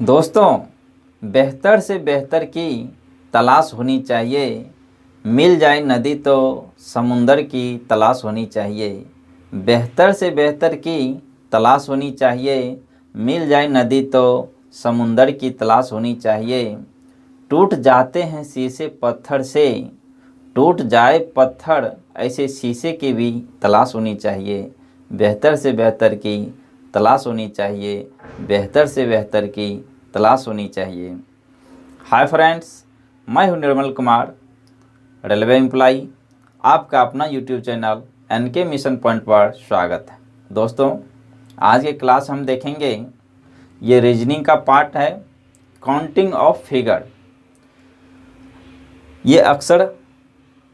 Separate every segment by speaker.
Speaker 1: दोस्तों, बेहतर से बेहतर की तलाश होनी चाहिए। मिल जाए नदी तो समुंदर की तलाश होनी चाहिए। बेहतर से बेहतर की तलाश होनी चाहिए। मिल जाए नदी तो समुंदर की तलाश होनी चाहिए। टूट जाते हैं शीशे पत्थर से, टूट जाए पत्थर ऐसे शीशे की भी तलाश होनी चाहिए। बेहतर से बेहतर की तलाश होनी चाहिए। बेहतर से बेहतर की तलाश होनी चाहिए। हाय फ्रेंड्स, मैं हूं निर्मल कुमार, रेलवे एम्प्लॉई। आपका अपना YouTube channel NK mission point पर स्वागत है। दोस्तों, आज के क्लास हम देखेंगे, ये रीजनिंग का पार्ट है, काउंटिंग ऑफ फिगर। ये अक्सर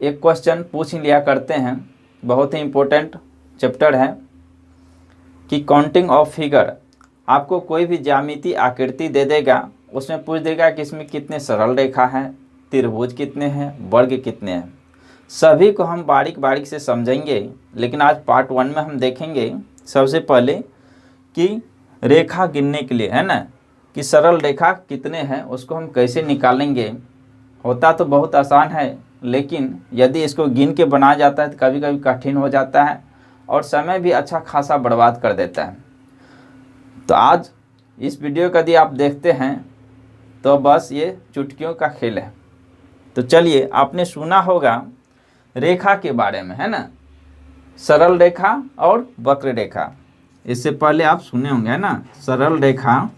Speaker 1: एक क्वेश्चन पूछ लिया करते हैं, बहुत ही इम्पोर्टेंट चैप्टर है कि काउंटिंग ऑफ फिगर। आपको कोई भी ज्यामिति आकृति दे देगा, उसमें पूछ देगा कि इसमें कितने सरल रेखा हैं, त्रिभुज कितने हैं, वर्ग कितने हैं। सभी को हम बारीक बारीक से समझेंगे, लेकिन आज पार्ट 1 में हम देखेंगे सबसे पहले कि रेखा गिनने के लिए, है ना, कि सरल रेखा कितने हैं उसको हम कैसे निकालेंगे। होता तो बहुत आसान है, लेकिन यदि इसको गिन के बनाया जाता है तो कभी कभी कठिन हो जाता है और समय भी अच्छा खासा बर्बाद कर देता है। तो आज इस वीडियो को यदि आप देखते हैं तो बस ये चुटकियों का खेल है। तो चलिए, आपने सुना होगा रेखा के बारे में, है ना, सरल रेखा और वक्र रेखा। इससे पहले आप सुने होंगे, है ना, सरल रेखा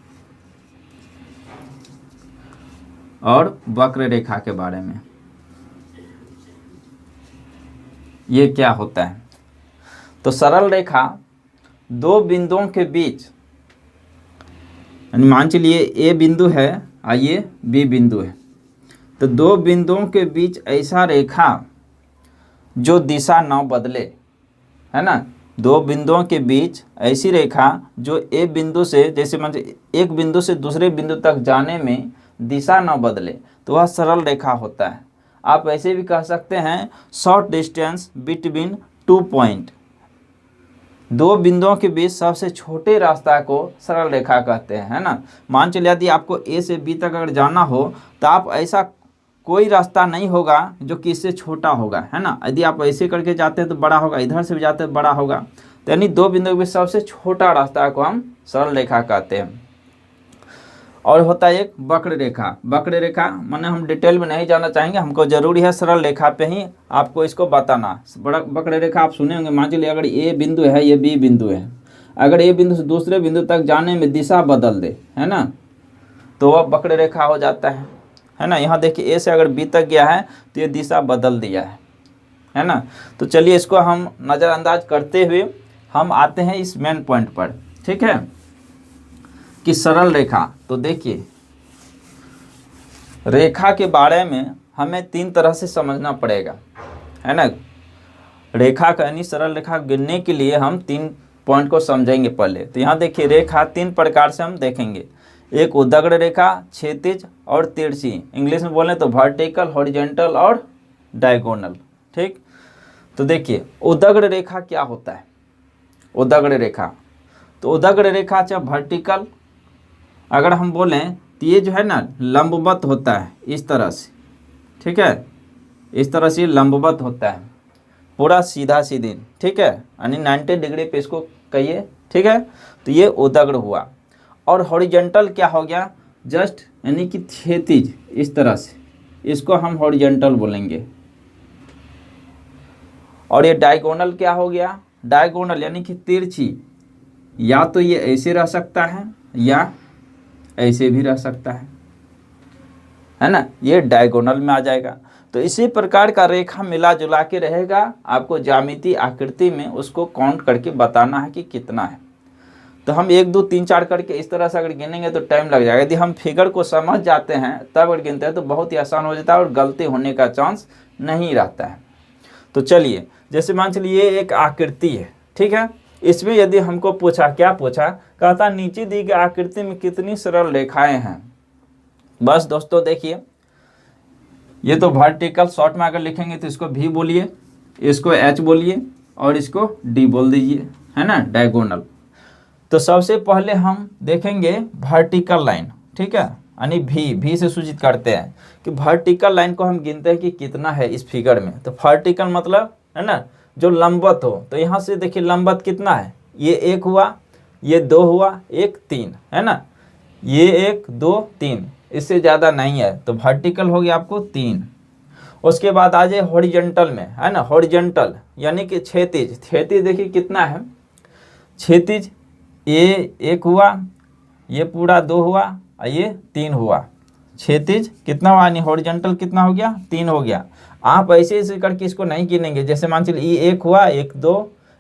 Speaker 1: और वक्र रेखा के बारे में। ये क्या होता है? तो सरल रेखा दो बिंदुओं के बीच, मान चलिए ए बिंदु है और ये बी बिंदु है, तो दो बिंदुओं के बीच ऐसा रेखा जो दिशा न बदले, है ना, दो बिंदुओं के बीच ऐसी रेखा जो ए बिंदु से, जैसे मान एक बिंदु से दूसरे बिंदु तक जाने में दिशा न बदले, तो वह सरल रेखा होता है। आप ऐसे भी कह सकते हैं शॉर्ट डिस्टेंस बिटवीन 2 पॉइंट। दो बिंदुओं के बीच सबसे छोटे रास्ता को सरल रेखा कहते हैं, है ना। मान चलिए यदि आपको ए से बी तक अगर जाना हो तो आप ऐसा कोई रास्ता नहीं होगा जो कि इससे छोटा होगा, है ना। यदि आप ऐसे करके जाते हैं तो बड़ा होगा, इधर से भी जाते हैं तो बड़ा होगा। तो यानी दो बिंदुओं के बीच सबसे छोटा रास्ता को हम सरल रेखा कहते हैं। और होता है एक वक्र रेखा। वक्र रेखा माने हम डिटेल में नहीं जाना चाहेंगे, हमको जरूरी है सरल रेखा पे ही आपको इसको बताना। बड़ा वक्र रेखा आप सुने होंगे, मान लीजिए अगर ए बिंदु है, ये बी बिंदु है, अगर ए बिंदु से दूसरे बिंदु तक जाने में दिशा बदल दे, है ना, तो वह वक्र रेखा हो जाता है ना। यहाँ देखिए ए से अगर बी तक गया है तो ये दिशा बदल दिया है ना। तो चलिए इसको हम नज़रअंदाज करते हुए हम आते हैं इस मेन पॉइंट पर, ठीक है, कि सरल रेखा। तो देखिए, रेखा के बारे में हमें 3 तरह से समझना पड़ेगा, है ना। रेखा का यानी सरल रेखा गिनने के लिए हम 3 पॉइंट को समझेंगे पहले। तो यहाँ देखिए, रेखा 3 प्रकार से हम देखेंगे। एक उदग्र रेखा, क्षैतिज और तिरछी। इंग्लिश में बोलें तो वर्टिकल, हॉरिजॉन्टल और डायगोनल, ठीक। तो देखिए उदग्र रेखा क्या होता है। उदग्र रेखा, तो उदग्र रेखा चाहे वर्टिकल अगर हम बोलें तो ये जो है ना लंबवत होता है इस तरह से, ठीक है, इस तरह से लंबवत होता है, पूरा सीधा सीधी, ठीक है, यानी 90 डिग्री पे इसको कहिए, ठीक है। तो ये उदग्र हुआ। और हॉरिजॉन्टल क्या हो गया, जस्ट यानी कि क्षैतिज इस तरह से, इसको हम हॉरिजॉन्टल बोलेंगे। और ये डायगोनल क्या हो गया, डायगोनल यानी कि तिरछी, या तो ये ऐसे रह सकता है या ऐसे भी रह सकता है ना, ये डायगोनल में आ जाएगा। तो इसी प्रकार का रेखा मिला जुला के रहेगा, आपको ज्यामिति आकृति में उसको काउंट करके बताना है कि कितना है। तो हम 1 2 3 4 करके इस तरह से अगर गिनेंगे तो टाइम लग जाएगा। यदि हम फिगर को समझ जाते हैं तब अगर गिनते हैं तो बहुत ही आसान हो जाता है और गलती होने का चांस नहीं रहता है। तो चलिए, जैसे मान चलिए ये एक आकृति है, ठीक है, इसमें यदि हमको पूछा, क्या पूछा, कहता नीचे दी गई आकृति में कितनी सरल रेखाएं हैं। बस दोस्तों देखिए, ये तो वर्टिकल, शॉर्ट में अगर लिखेंगे तो इसको भी बोलिए, इसको एच बोलिए और इसको डी बोल दीजिए, है ना, डायगोनल। तो सबसे पहले हम देखेंगे वर्टिकल लाइन, ठीक है, यानी भी से सूचित करते हैं कि वर्टिकल लाइन को हम गिनते हैं कि कितना है इस फिगर में। तो वर्टिकल मतलब है ना जो लंबवत हो। तो यहाँ से देखिए लंबवत कितना है, ये 1 हुआ, ये 2 हुआ, 1 3 है ना, ये 1 2 3, इससे ज़्यादा नहीं है। तो वर्टिकल हो गया आपको 3। उसके बाद आ जाए हॉरिजॉन्टल में, है ना, हॉरिजॉन्टल यानी कि क्षैतिज। क्षैतिज देखिए कितना है, क्षैतिज ये 1 हुआ, ये पूरा 2 हुआ और ये 3 हुआ। क्षैतिज कितना हुआ, यानी हॉरिजॉन्टल कितना हो गया, 3 हो गया। आप ऐसे ऐसे करके इसको नहीं गिनेंगे, जैसे मान चलिए ये 1 हुआ, 1 2,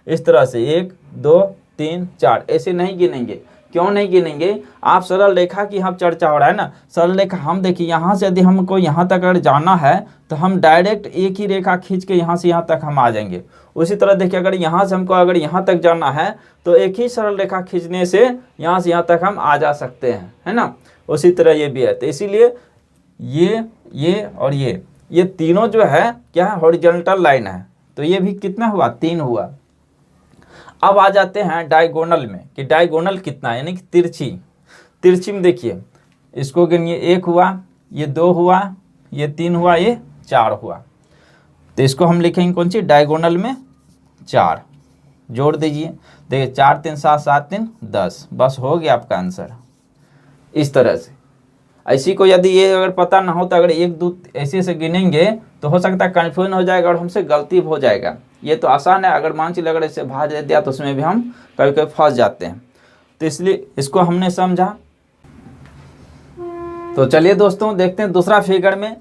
Speaker 1: इस तरह से 1 2 3 4 ऐसे नहीं गिनेंगे। क्यों नहीं गिनेंगे, आप सरल रेखा की हम चर्चा हो रहा है ना, सरल रेखा हम देखिए यहाँ से यदि हमको यहाँ तक अगर जाना है तो हम डायरेक्ट एक ही रेखा खींच के यहाँ से यहाँ तक हम आ जाएंगे। उसी तरह देखिए अगर यहाँ से हमको अगर यहाँ तक जाना है तो एक ही सरल रेखा खींचने से यहाँ से यहाँ तक हम आ जा सकते हैं, है ना। उसी तरह ये भी है। तो इसीलिए ये और ये तीनों जो है क्या है, हॉरिजॉन्टल लाइन है। तो ये भी कितना हुआ, 3 हुआ। अब आ जाते हैं डायगोनल में कि डायगोनल कितना है, यानी कि तिरछी में देखिए इसको गिनिए, 1 हुआ, ये 2 हुआ, ये 3 हुआ, ये 4 हुआ। तो इसको हम लिखेंगे कौन सी, डायगोनल में 4 जोड़ दीजिए। देखिए 4 3 7 7 3 10, बस हो गया आपका आंसर। इस तरह से ऐसी को यदि ये अगर पता ना हो तो अगर 1 2 ऐसे से गिनेंगे तो हो सकता है कन्फ्यूजन हो जाएगा और हमसे गलती हो जाएगा। ये तो आसान है, अगर मान चलिए अगर ऐसे भाग दे दिया तो उसमें भी हम कभी कभी फंस जाते हैं। तो इसलिए इसको हमने समझा। तो चलिए दोस्तों देखते हैं दूसरा फिगर में,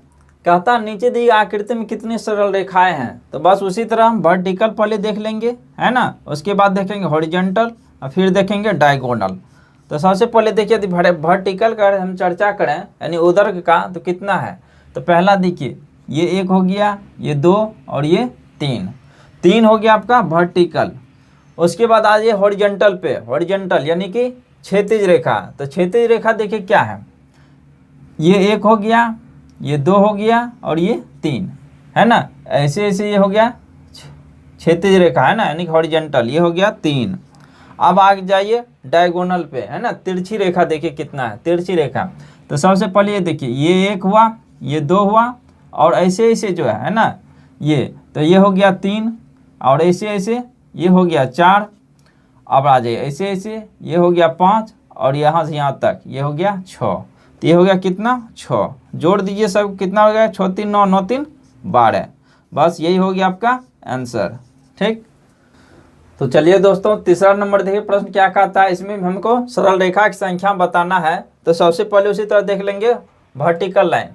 Speaker 1: कहता नीचे दी आकृति में कितनी सरल रेखाएं हैं। तो बस उसी तरह हम वर्टिकल पहले देख लेंगे, है ना, उसके बाद देखेंगे हॉरिजॉन्टल और फिर देखेंगे डायगोनल। तो सबसे पहले देखिए यदि वर्टिकल का हम चर्चा करें यानी ऊर्ध्व का, तो कितना है। तो पहला देखिए ये 1 हो गया, ये 2 और ये 3 हो गया आपका वर्टिकल। उसके बाद आ जाइए हॉरिजॉन्टल पे, हॉरिजॉन्टल यानी कि क्षैतिज रेखा। तो क्षैतिज रेखा देखिए क्या है, ये 1 हो गया, ये 2 हो गया और ये 3, है ना, ऐसे ऐसे ये हो गया क्षैतिज रेखा, है ना, यानी कि हॉरिजॉन्टल, ये हो गया 3। अब आगे जाइए डायगोनल पे, है ना, तिरछी रेखा देखिए कितना है, तिरछी रेखा। तो सबसे पहले ये देखिए ये 1 हुआ, ये 2 हुआ और ऐसे ऐसे जो है ना ये, तो ये हो गया 3 और ऐसे ऐसे ये हो गया 4। अब आ जाइए ऐसे ऐसे ये हो गया 5 और यहाँ से यहाँ तक ये हो गया 6। तो ये हो गया कितना, 6। जोड़ दीजिए सब, कितना हो गया, 6 3 9 9 3 12। बस यही हो गया आपका आंसर, ठीक। तो चलिए दोस्तों तीसरा नंबर देखिए प्रश्न क्या कहता है, इसमें हमको सरल रेखा की संख्या बताना है। तो सबसे पहले उसी तरह देख लेंगे वर्टिकल लाइन।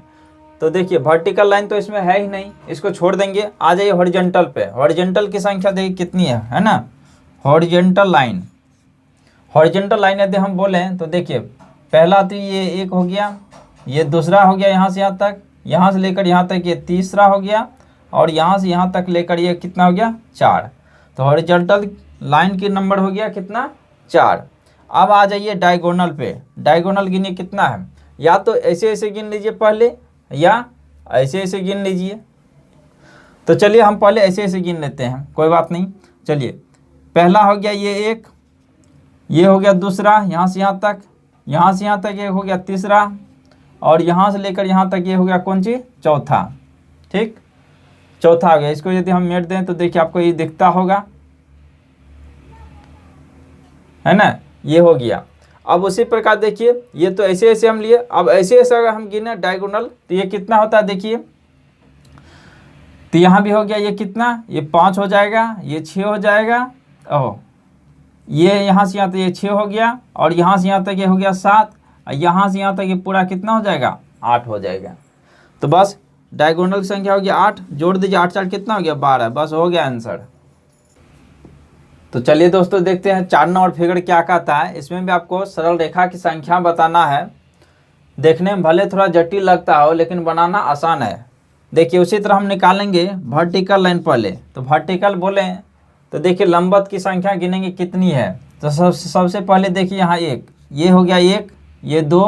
Speaker 1: तो देखिए वर्टिकल लाइन तो इसमें है ही नहीं, इसको छोड़ देंगे। आ जाइए हॉरिजॉन्टल पे, हॉरिजॉन्टल की संख्या देखिए कितनी है ना, हॉरिजॉन्टल लाइन। हॉरिजॉन्टल लाइन यदि हम बोले तो देखिए पहला तो ये 1 हो गया, ये दूसरा हो गया यहाँ से यहाँ तक, यहाँ से लेकर यहाँ तक ये तीसरा हो गया और यहाँ से यहाँ तक लेकर ये कितना हो गया, 4। तो हॉरिजॉन्टल लाइन की नंबर हो गया कितना, 4। अब आ जाइए डायगोनल पे, डायगोनल गिनिए कितना है, या तो ऐसे ऐसे गिन लीजिए पहले या ऐसे ऐसे गिन लीजिए। तो चलिए हम पहले ऐसे ऐसे गिन लेते हैं, कोई बात नहीं। चलिए पहला हो गया ये 1, ये हो गया दूसरा यहाँ से यहाँ तक, यहाँ से यहाँ तक ये हो गया तीसरा और यहाँ से लेकर यहाँ तक ये हो गया कौन सी, चौथा, ठीक, चौथा हो गया। इसको यदि हम मेट दें तो देखिए आपको ये दिखता होगा, है ना, ये हो गया। अब उसी प्रकार देखिए ये तो ऐसे ऐसे हम लिए, अब ऐसे ऐसे अगर हम गिने डायगोनल तो ये कितना होता है देखिए। तो यहाँ भी हो गया ये कितना, ये 5 हो जाएगा, ये 6 हो जाएगा, ओह ये यहाँ से यहाँ तक ये 6 हो गया और यहाँ से यहाँ तक ये हो गया 7 और यहाँ से यहाँ तक ये पूरा कितना हो जाएगा, 8 हो जाएगा। तो बस डायगोनल की संख्या हो गया 8, जोड़ दीजिए 8 4 कितना हो गया, 12, बस हो गया आंसर। तो चलिए दोस्तों देखते हैं 4 नंबर फिगर क्या कहता है। इसमें भी आपको सरल रेखा की संख्या बताना है। देखने में भले थोड़ा जटिल लगता हो लेकिन बनाना आसान है। देखिए उसी तरह हम निकालेंगे वर्टिकल लाइन पहले। तो वर्टिकल बोले तो देखिए लंबवत की संख्या गिनेंगे कितनी है। तो सबसे पहले देखिए यहाँ 1, ये हो गया 1, ये 2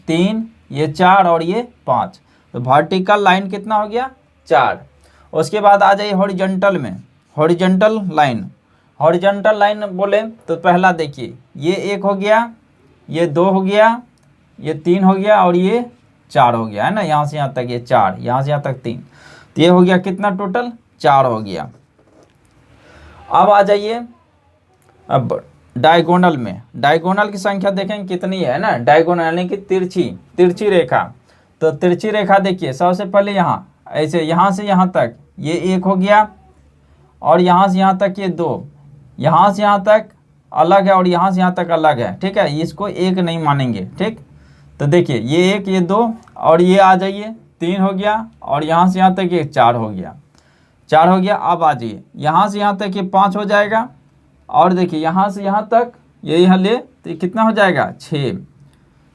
Speaker 1: 3, ये 4 और ये 5। तो वर्टिकल लाइन कितना हो गया, 4। उसके बाद आ जाइए हॉरिजॉन्टल में, हॉरिजॉन्टल लाइन। हॉरिजॉन्टल लाइन बोले तो पहला देखिए ये 1 हो गया, ये 2 हो गया, ये 3 हो गया और ये 4 हो गया, है ना। यहाँ से यहाँ तक ये 4, यहाँ से यहाँ तक 3, तो ये हो गया कितना टोटल 4 हो गया। अब आ जाइए अब डायगोनल में। डायगोनल की संख्या देखें कितनी है ना, डायगोनल यानी कि तिरछी रेखा। तो तिरछी रेखा देखिए सबसे पहले यहाँ ऐसे यहाँ से यहाँ तक ये 1 हो गया और यहाँ से यहाँ तक ये 2, यहाँ से यहाँ तक अलग है और यहाँ से यहाँ तक अलग है, ठीक है। इसको 1 नहीं मानेंगे, ठीक। तो देखिए ये 1 ये 2 और ये आ जाइए 3 हो गया और यहाँ से यहाँ तक ये 4 हो गया, 4 हो गया। अब आ जाइए यहाँ से यहाँ तक ये 5 हो जाएगा और देखिए यहाँ से यहाँ तक ये यहाँ ले तो ये कितना हो जाएगा 6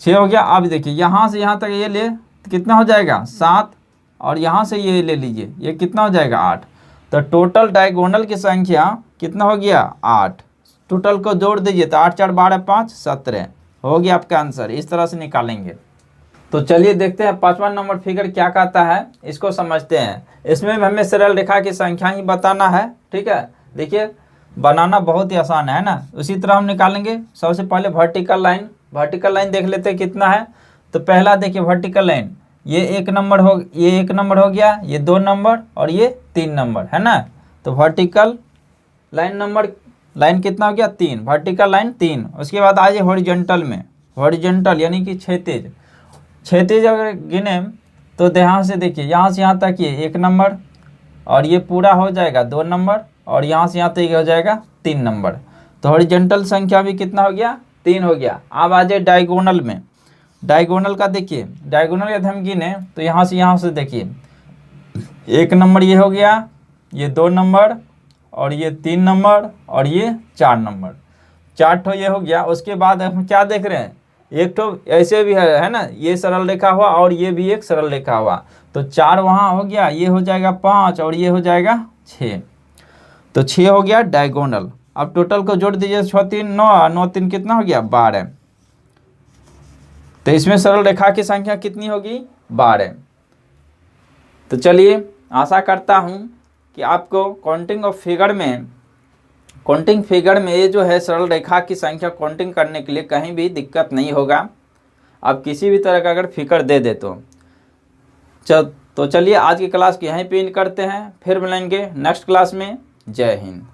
Speaker 1: हो गया। अब देखिए यहाँ से यहाँ तक ये ले तो कितना हो जाएगा 7 और यहाँ से ये ले लीजिए ये कितना हो जाएगा 8। तो टोटल डायगोनल की संख्या कितना हो गया 8। टोटल को जोड़ दीजिए तो 8 4 12 5 17 हो गया आपका आंसर। इस तरह से निकालेंगे। तो चलिए देखते हैं 5वां नंबर फिगर क्या कहता है, इसको समझते हैं। इसमें हमें सरल रेखा की संख्या ही बताना है, ठीक है। देखिए बनाना बहुत ही आसान है ना। उसी तरह हम निकालेंगे। सबसे पहले वर्टिकल लाइन देख लेते हैं कितना है। तो पहला देखिए वर्टिकल लाइन ये 1 नंबर हो गया, ये 2 नंबर और ये 3 नंबर, है ना। तो वर्टिकल लाइन कितना हो गया 3, वर्टिकल लाइन 3। उसके बाद आ जाए हॉरिजॉन्टल में। हॉरिजॉन्टल यानी कि क्षैतिज अगर गिने तो यहाँ से देखिए यहाँ से यहाँ तक ये 1 नंबर और ये पूरा हो जाएगा 2 नंबर और यहाँ से यहाँ तक हो जाएगा 3 नंबर। तो हॉरिजॉन्टल संख्या भी कितना हो गया 3 हो गया। अब आ जाए डायगोनल में। डायगोनल का देखिए, डायगोनल यदि हम गिने तो यहाँ से देखिए 1 नंबर ये हो गया, ये 2 नंबर और ये 3 नंबर और ये 4 नंबर, 4 ठो ये हो गया। उसके बाद हम क्या देख रहे हैं, एक तो ऐसे भी है ना, ये सरल रेखा हुआ और ये भी एक सरल रेखा हुआ। तो 4 वहाँ हो गया, ये हो जाएगा 5 और ये हो जाएगा 6। तो 6 हो गया डायगोनल। अब टोटल को जोड़ दीजिए 6 3 9, 9 3 कितना हो गया 12। तो इसमें सरल रेखा की संख्या कितनी होगी 12। तो चलिए आशा करता हूँ कि आपको काउंटिंग फिगर में ये जो है सरल रेखा की संख्या काउंटिंग करने के लिए कहीं भी दिक्कत नहीं होगा। आप किसी भी तरह का अगर फिगर दे दे तो चलिए आज की क्लास की यहीं पे एंड करते हैं। फिर मिलेंगे नेक्स्ट क्लास में। जय हिंद।